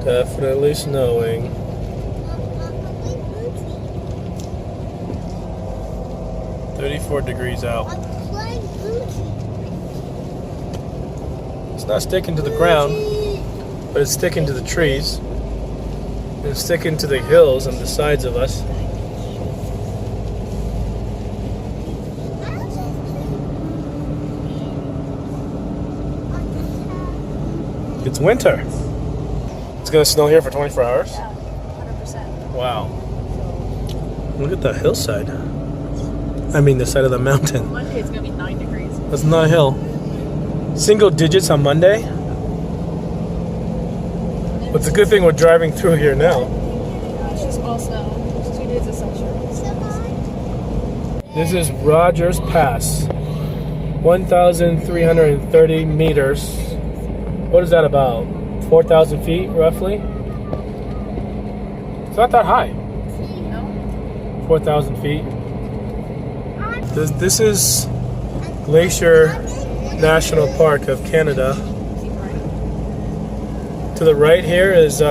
Definitely snowing. $34 degrees out. It's not sticking to the ground, but it's sticking to the trees. And it's sticking to the hills on the sides of us. It's winter. It's gonna snow here for 24 hours? Yeah, 100%. Wow. Look at the hillside. I mean the side of the mountain. Monday it's gonna be 9 degrees. That's not a hill. Single digits on Monday. But it's a good thing we're driving through here now. It's just all snow. It's 2 days of sunshine. This is Rogers Pass. 1,330 meters. What is that about? 4,000 feet, roughly? It's not that high. No? 4,000 feet. This is Glacier National Park of Canada. To the right here is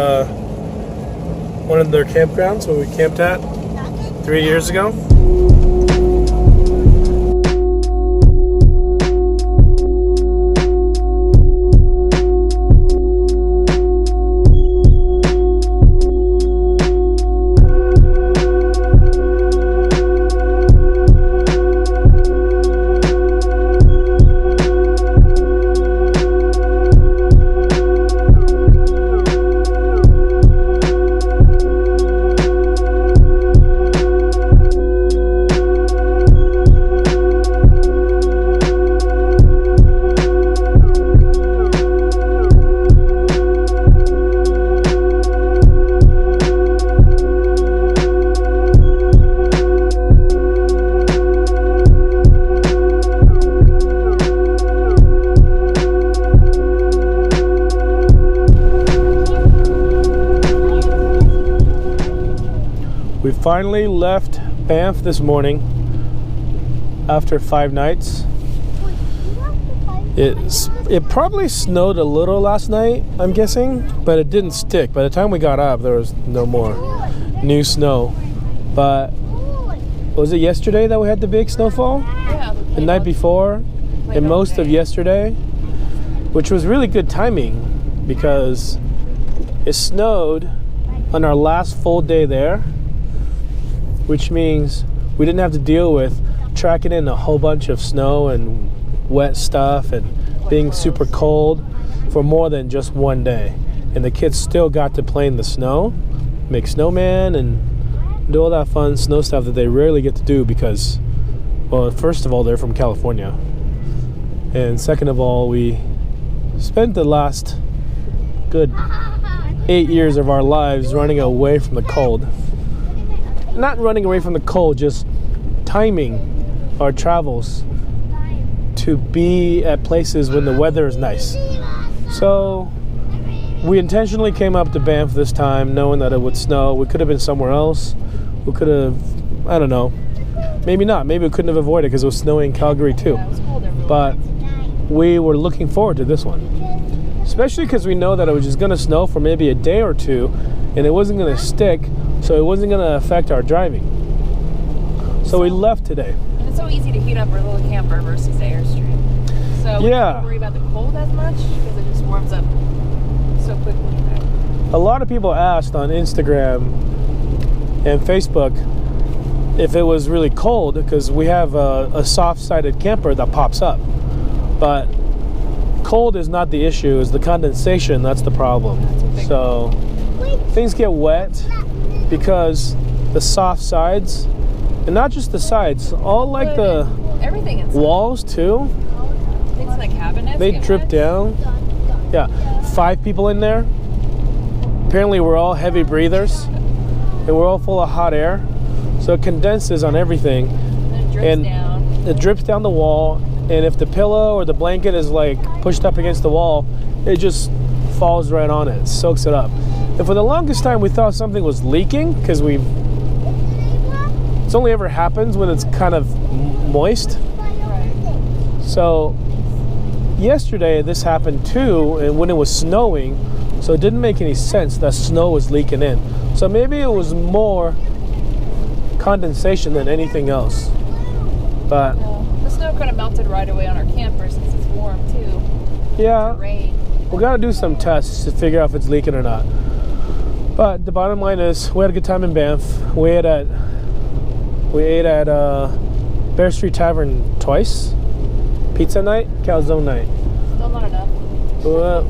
one of their campgrounds where we camped at 3 years ago. We finally left Banff this morning after 5 nights. It probably snowed a little last night, I'm guessing, but it didn't stick. By the time we got up, there was no more new snow. But was it yesterday that we had the big snowfall? Yeah. The night before and most of yesterday, which was really good timing because it snowed on our last full day there, which means we didn't have to deal with tracking in a whole bunch of snow and wet stuff and being super cold for more than just one day. And the kids still got to play in the snow, make snowman, and do all that fun snow stuff that they rarely get to do because, well, first of all, they're from California. And second of all, we spent the last good 8 years of our lives running away from the cold. Not running away from the cold, just timing our travels to be at places when the weather is nice. So we intentionally came up to Banff this time knowing that it would snow. We could have been somewhere else. We could have, I don't know, maybe not. Maybe we couldn't have avoided it because it was snowing in Calgary too. Yeah, it was cold everywhere. But we were looking forward to this one. Especially because we know that it was just going to snow for maybe a day or two and it wasn't going to stick, so it wasn't going to affect our driving. So we left today. And it's so easy to heat up our little camper versus the Airstream. So we don't have to worry about the cold as much because it just warms up so quickly. A lot of people asked on Instagram and Facebook if it was really cold because we have a soft-sided camper that pops up. But cold is not the issue, it's the condensation that's the problem. So things get wet because the soft sides, and not just the sides, all like the everything inside. Walls too. Things in the cabinets. They drip down. Yeah, 5 people in there. Apparently we're all heavy breathers and we're all full of hot air. So it condenses on everything. And it drips down the wall. And if the pillow or the blanket is like pushed up against the wall, it just falls right on it, soaks it up. And for the longest time we thought something was leaking because it's only ever happens when it's kind of moist. So yesterday this happened too, and when it was snowing, So it didn't make any sense that snow was leaking in. So maybe it was more condensation than anything else. But the snow kind of melted right away on our camper since it's warm too. yeah, Rain. we gotta do some tests to figure out if it's leaking or not. But the bottom line is, we had a good time in Banff. We ate at Bear Street Tavern twice. Pizza night, calzone night. Still not enough. Well,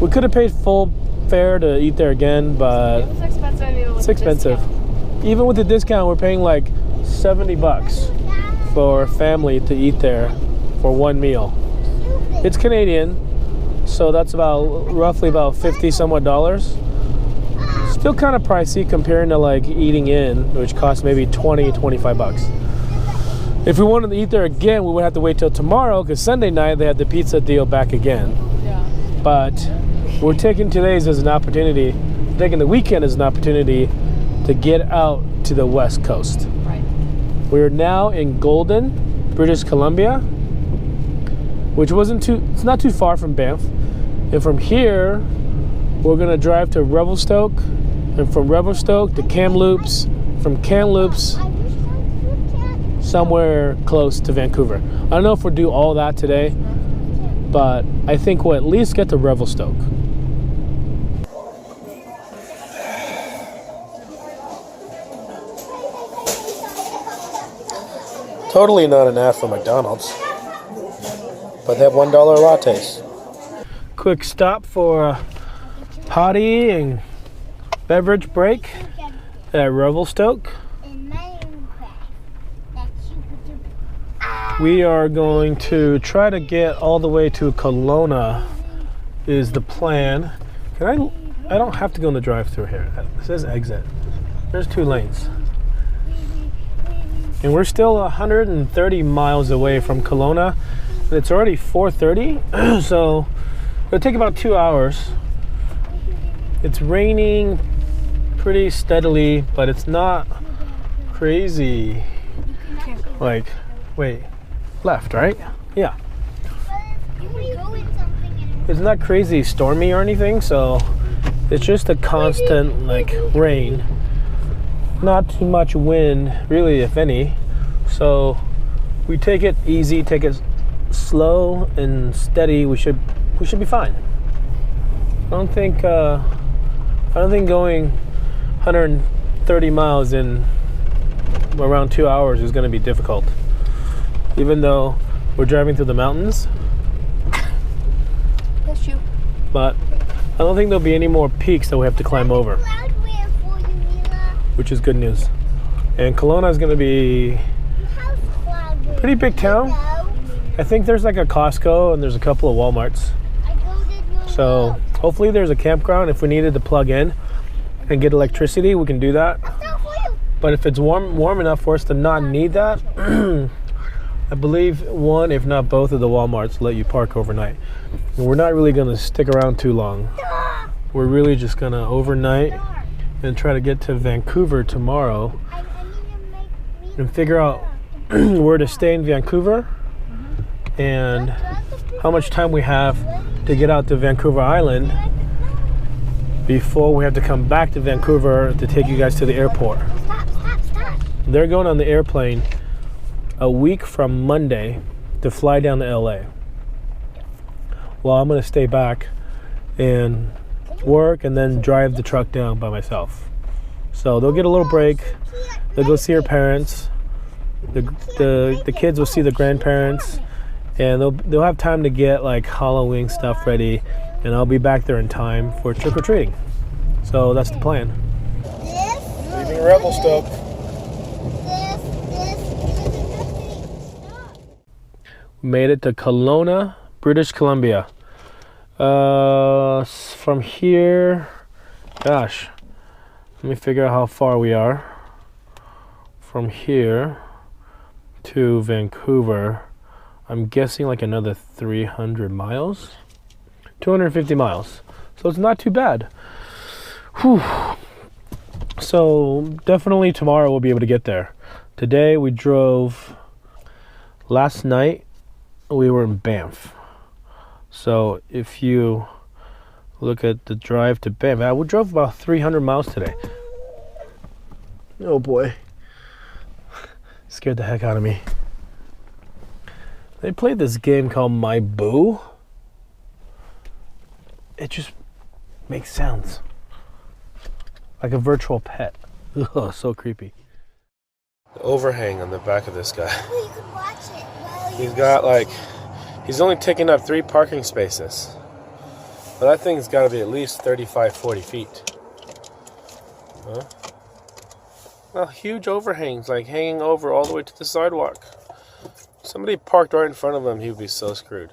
we could have paid full fare to eat there again, but It was expensive even with it's the expensive. discount. Even with the discount, we're paying like $70 for a family to eat there for one meal. It's Canadian, so that's roughly about 50 somewhat dollars. Still kind of pricey comparing to like eating in, which costs maybe 20, 25 bucks. If we wanted to eat there again, we would have to wait till tomorrow, because Sunday night they had the pizza deal back again. Yeah. But we're taking today's as an opportunity, taking the weekend as an opportunity to get out to the West Coast. Right. We're now in Golden, British Columbia, which it's not too far from Banff. And from here, we're gonna drive to Revelstoke, and from Revelstoke to Kamloops, from Kamloops somewhere close to Vancouver. I don't know if we'll do all that today, but I think we'll at least get to Revelstoke. Totally not an ad for McDonald's, but they have $1 lattes. Quick stop for a potty and beverage break at Revelstoke. We are going to try to get all the way to KELOWNA is the plan. I don't have to go in the drive-thru here. It says exit. There's 2 lanes. And we're still 130 miles away from KELOWNA. And it's already 4:30, so it'll take about 2 hours. It's raining pretty steadily, but it's not crazy. Like, wait, left, right? Yeah. It's not crazy stormy or anything, so it's just a constant like rain. Not too much wind, really, if any. So we take it easy, take it slow and steady. We should be fine. I don't think going 130 miles in around 2 hours is going to be difficult. Even though we're driving through the mountains. Bless you. But I don't think there'll be any more peaks that we have to climb over, which is good news. And Kelowna is going to be a pretty big town. I think there's like a Costco and there's a couple of Walmarts. So hopefully there's a campground. If we needed to plug in and get electricity, we can do that. But if it's warm enough for us to not need that, I believe one, if not both of the Walmarts let you park overnight. And we're not really going to stick around too long. We're really just going to overnight and try to get to Vancouver tomorrow and figure out where to stay in Vancouver and how much time we have to get out to Vancouver Island before we have to come back to Vancouver to take you guys to the airport. They're going on the airplane a week from Monday to fly down to LA. Well, I'm going to stay back and work and then drive the truck down by myself. So they'll get a little break. They'll go see her parents. The kids will see the grandparents, and they'll have time to get like Halloween stuff ready, and I'll be back there in time for trick-or-treating. So that's the plan. Leaving Revelstoke. Made it to Kelowna, British Columbia. From here, gosh, let me figure out how far we are. From here to Vancouver, I'm guessing like another 300 miles, 250 miles. So it's not too bad. Whew. So definitely tomorrow we'll be able to get there. Today we drove. Last night we were in Banff. So if you Look at the drive to Banff. We drove about 300 miles today. Oh boy. Scared the heck out of me. They played this game called My Boo. It just makes sounds. Like a virtual pet. Ugh, so creepy. The overhang on the back of this guy. Oh, you could watch it. He's got like, he's only taking up 3 parking spaces. But that thing's got to be at least 35, 40 feet. Huh? Well, huge overhangs, like hanging over all the way to the sidewalk. Somebody parked right in front of him, he would be so screwed.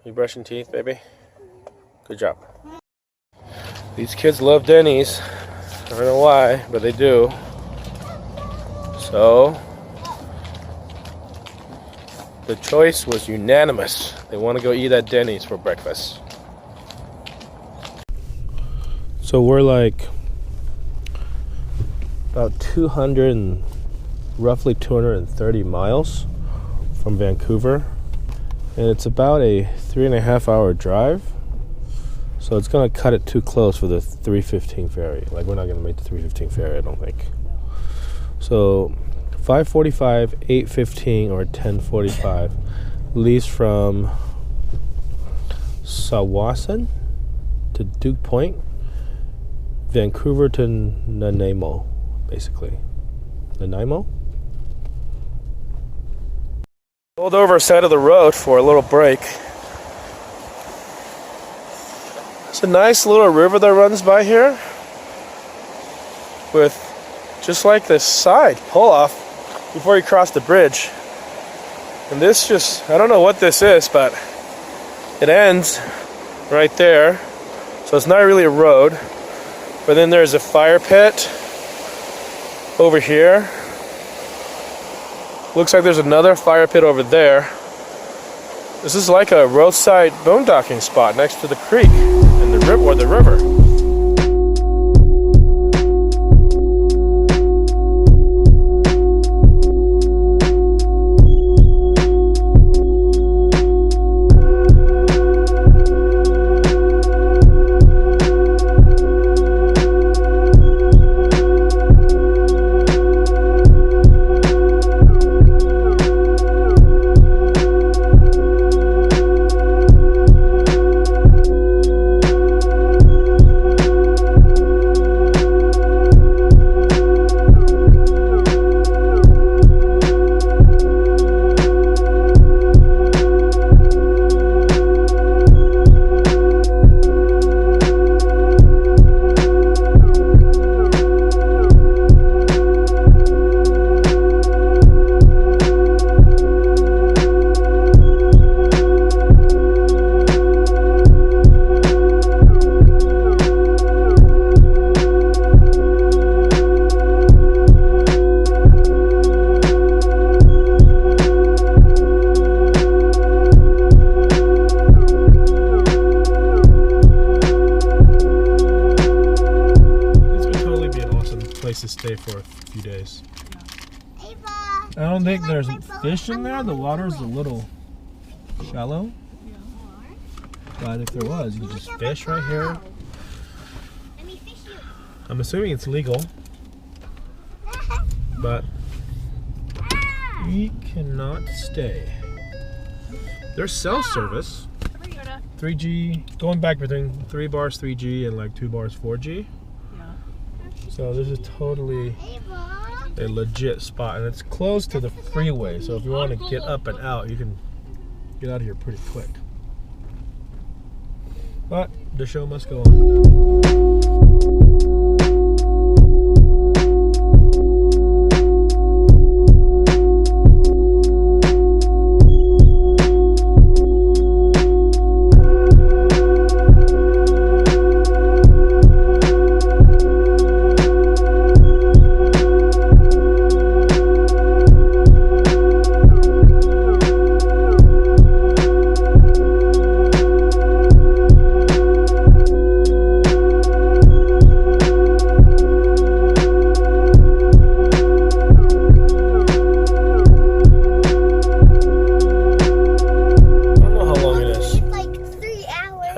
You brushing teeth, baby? Good job. These kids love Denny's. I don't know why, but they do. So, the choice was unanimous. They want to go eat at Denny's for breakfast. So we're like about roughly 230 miles from Vancouver. And it's about a 3.5 hour drive. So it's going to cut it too close for the 3:15 ferry. Like, we're not going to make the 3:15 ferry, I don't think. So 5:45, 8:15, or 10:45 leaves from Sawasan to Duke Point, Vancouver to Nanaimo, basically. Nanaimo? Pulled over side of the road for a little break. It's a nice little river that runs by here with just like this side pull off before you cross the bridge. And this just, I don't know what this is, but it ends right there. So it's not really a road. But then there's a fire pit over here. Looks like there's another fire pit over there. This is like a roadside boondocking spot next to the creek and the river. To stay for a few days. I don't think there's fish in there. The water's a little shallow. But if there was, you could just fish right here. I'm assuming it's legal. But we cannot stay. There's cell service. 3G, going back between 3 bars 3G and like 2 bars 4G. So this is totally a legit spot, and it's close to the freeway, so if you want to get up and out, you can get out of here pretty quick. But the show must go on.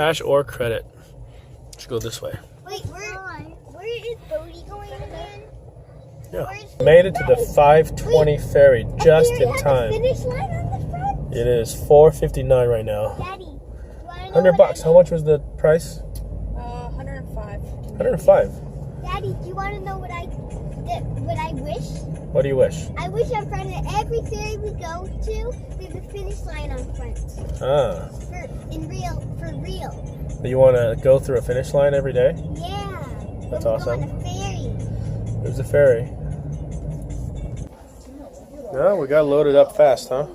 Cash or credit. Let's go this way. Wait, where is Bodie going again? Yeah. Made it to the 5:20 ferry just Here, in it has a time. finish line on the front. It is 4:59 right now. Daddy, you wanna know $100 what bucks. How much was the price? 105. 105. Daddy, do you want to know what I wish? What do you wish? I wish in front of every ferry we go to, there's a finish line on front. Ah. For real. You want to go through a finish line every day? Yeah. That's We'll awesome. Go on a ferry. There's a ferry. No, we got loaded up fast, huh?